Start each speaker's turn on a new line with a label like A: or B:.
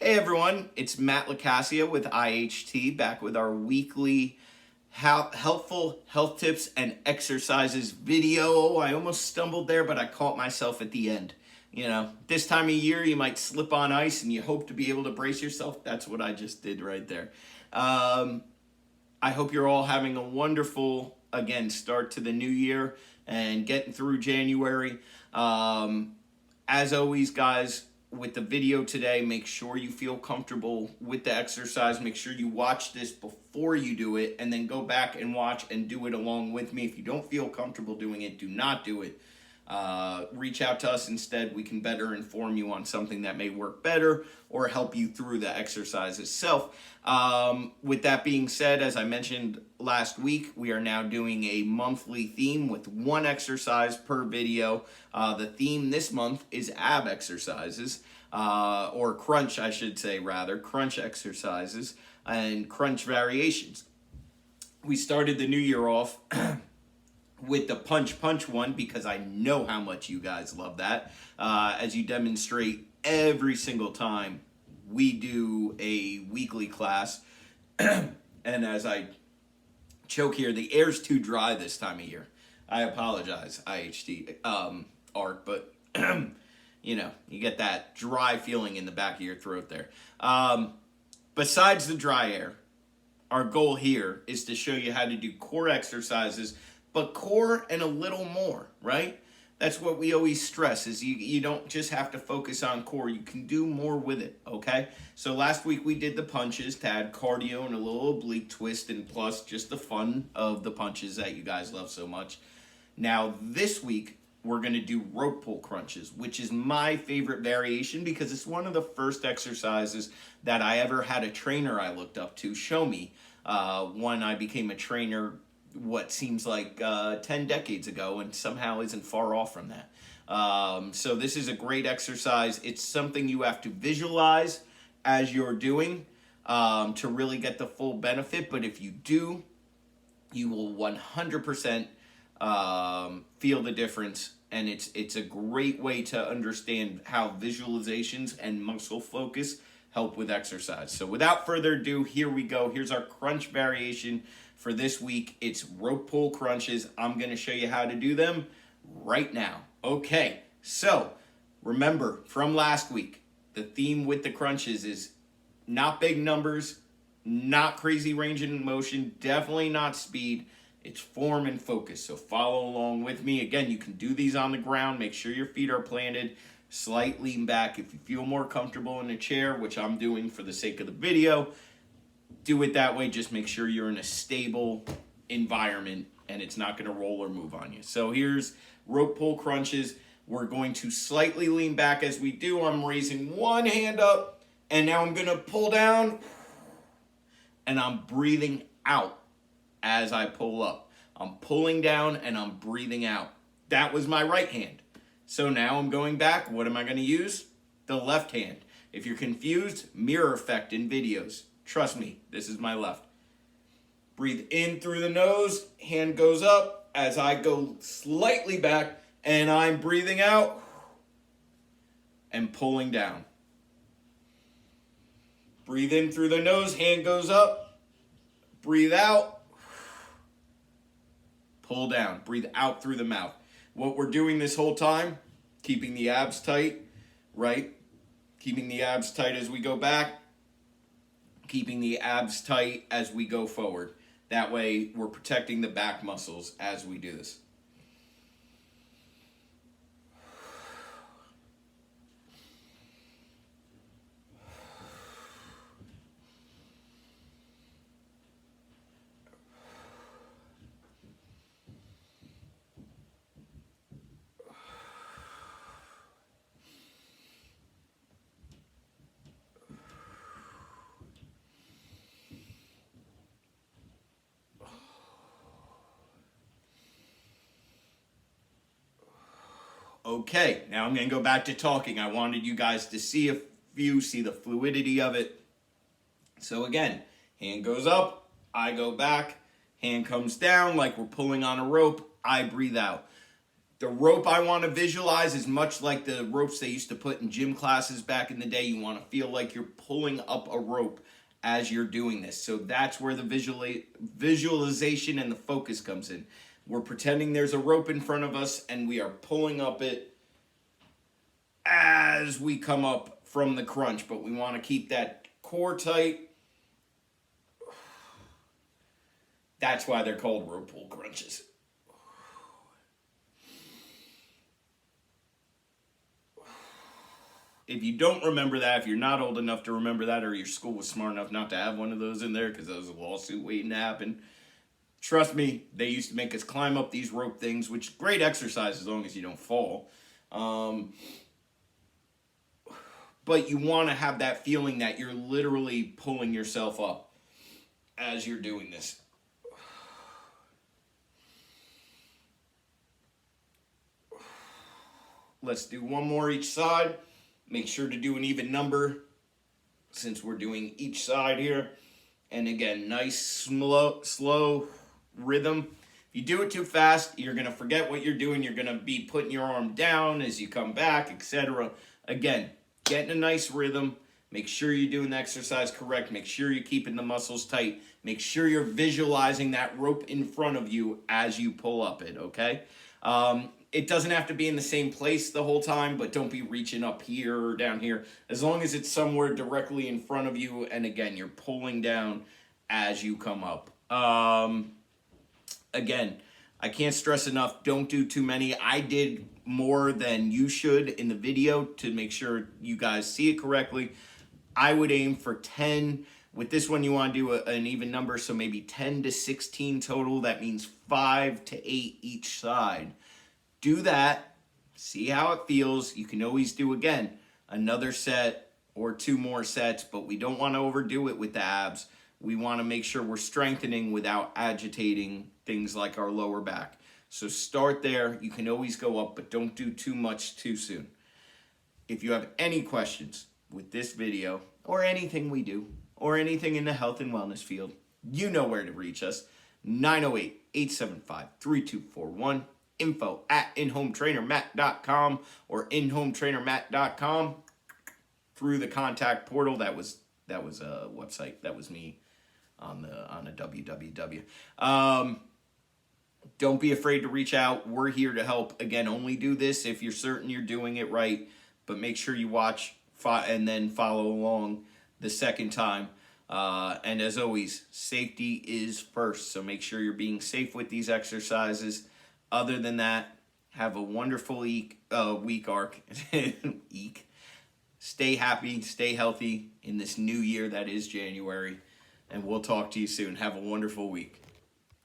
A: Hey everyone, it's Matt LaCassia with IHT, back with our weekly helpful health tips and exercises video. I almost stumbled there, but I caught myself at the end. You know, this time of year you might slip on ice and you hope to be able to brace yourself. That's what I just did right there. I hope you're all having a wonderful, again, start to the new year and getting through January. As always, guys, with the video today, make sure you feel comfortable with the exercise. Make sure you watch this before you do it and then go back and watch and do it along with me. If you don't feel comfortable doing it, do not do it. Reach out to us instead. We can better inform you on something that may work better or help you through the exercise itself. With that being said, as I mentioned last week, we are now doing a monthly theme with one exercise per video. The theme this month is ab exercises, or crunch, I should say, rather, crunch exercises and crunch variations. We started the new year off with the punch one because I know how much you guys love that. As you demonstrate every single time we do a weekly class. And as I choke here, the air's too dry this time of year. I apologize, IHT Art, but you know, you get that dry feeling in the back of your throat there. Besides the dry air, our goal here is to show you how to do core exercises, but core and a little more, right? That's what we always stress, is you don't just have to focus on core. You can do more with it, okay? So last week we did the punches to add cardio and a little oblique twist, and plus just the fun of the punches that you guys love so much. Now this week we're going to do rope pull crunches, which is my favorite variation because it's one of the first exercises that I ever had a trainer I looked up to show me when I became a trainer, what seems like 10 decades ago, and somehow isn't far off from that. So this is a great exercise. It's something you have to visualize as you're doing to really get the full benefit, but if you do, you will 100% feel the difference, and it's a great way to understand how visualizations and muscle focus help with exercise. So without further ado, here we go. Here's our crunch variation for this week. It's rope pull crunches. I'm going to show you how to do them right now. Okay, so remember from last week, the theme with the crunches is not big numbers, not crazy range of motion, definitely not speed. It's form and focus, so follow along with me. Again, you can do these on the ground. Make sure your feet are planted. Slight lean back. If you feel more comfortable in a chair, which I'm doing for the sake of the video, do it that way. Just make sure you're in a stable environment and it's not going to roll or move on you. So here's rope pull crunches. We're going to slightly lean back as we do. I'm raising one hand up, and now I'm going to pull down, and I'm breathing out as I pull up. I'm pulling down and I'm breathing out. That was my right hand. So now I'm going back. What am I going to use? The left hand. If you're confused, mirror effect in videos. Trust me, this is my left. Breathe in through the nose, hand goes up as I go slightly back, and I'm breathing out and pulling down. Breathe in through the nose, hand goes up, breathe out, pull down, breathe out through the mouth. What we're doing this whole time, keeping the abs tight, right? Keeping the abs tight as we go back, keeping the abs tight as we go forward. That way, we're protecting the back muscles as we do this. Okay, now I'm going to go back to talking. I wanted you guys to see see the fluidity of it. So again, hand goes up, I go back, hand comes down like we're pulling on a rope, I breathe out. The rope I want to visualize is much like the ropes they used to put in gym classes back in the day. You want to feel like you're pulling up a rope as you're doing this. So that's where the visualization and the focus comes in. We're pretending there's a rope in front of us and we are pulling up it as we come up from the crunch. But we want to keep that core tight. That's why they're called rope pull crunches. If you don't remember that, if you're not old enough to remember that, or your school was smart enough not to have one of those in there because there was a lawsuit waiting to happen, trust me, they used to make us climb up these rope things, which is great exercise as long as you don't fall. But you want to have that feeling that you're literally pulling yourself up as you're doing this. Let's do one more each side. Make sure to do an even number since we're doing each side here. And again, nice, slow rhythm. If you do it too fast, you're going to forget what you're doing. You're going to be putting your arm down as you come back, etc. Again, get in a nice rhythm. Make sure you're doing the exercise correct. Make sure you're keeping the muscles tight. Make sure you're visualizing that rope in front of you as you pull up it, okay? It doesn't have to be in the same place the whole time, but don't be reaching up here or down here. As long as it's somewhere directly in front of you, and again, you're pulling down as you come up. Again, I can't stress enough, don't do too many. I did more than you should in the video to make sure you guys see it correctly. I would aim for 10. With this one, you want to do an even number, so maybe 10 to 16 total. That means 5 to 8 each side. Do that. See how it feels. You can always do, again, another set or 2 more sets, but we don't want to overdo it with the abs. We want to make sure we're strengthening without agitating things like our lower back. So start there. You can always go up, but don't do too much too soon. If you have any questions with this video or anything we do or anything in the health and wellness field, you know where to reach us. 908-875-3241. info@inhometrainermatt.com or inhometrainermatt.com through the contact portal. That was a website. That was me on a www. Don't be afraid to reach out. We're here to help. Again, only do this if you're certain you're doing it right, but make sure you watch and then follow along the second time. And as always, safety is first. So make sure you're being safe with these exercises. Other than that, have a wonderful week arc. Stay happy, stay healthy in this new year that is January. And we'll talk to you soon. Have a wonderful week.